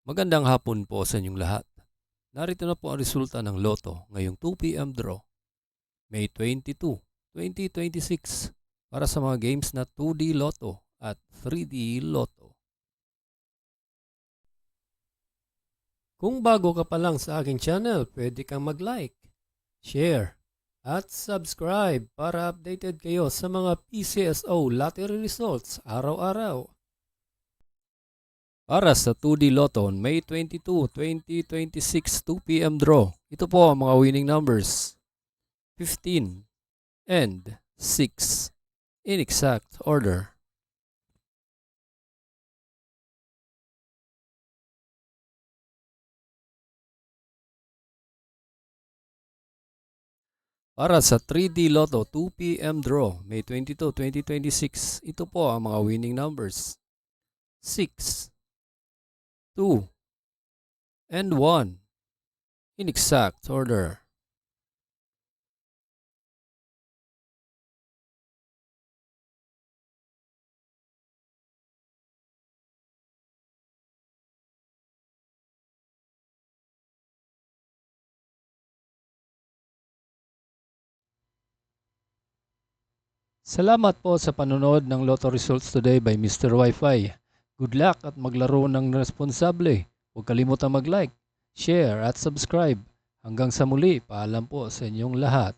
Magandang hapon po sa inyong lahat. Narito na po ang resulta ng Lotto ngayong 2 p.m. draw, May 22, 2026 para sa mga games na 2D Lotto at 3D Lotto. Kung bago ka pa lang sa aking channel, pwede kang mag-like, share, at subscribe para updated kayo sa mga PCSO lottery results araw-araw. Para sa 2D Lotto on May 22, 2026 2 p.m. draw, ito po ang mga winning numbers: 15 and 6 in exact order. Para sa 3D Lotto 2 p.m. draw, May 22, 2026, ito po ang mga winning numbers: 6, 2, and 1 in exact order. Salamat po sa panonood ng Lotto Results Today by Mr. Wi-Fi. Good luck at maglaro ng responsable. Huwag kalimutang mag-like, share at subscribe. Hanggang sa muli, paalam po sa inyong lahat.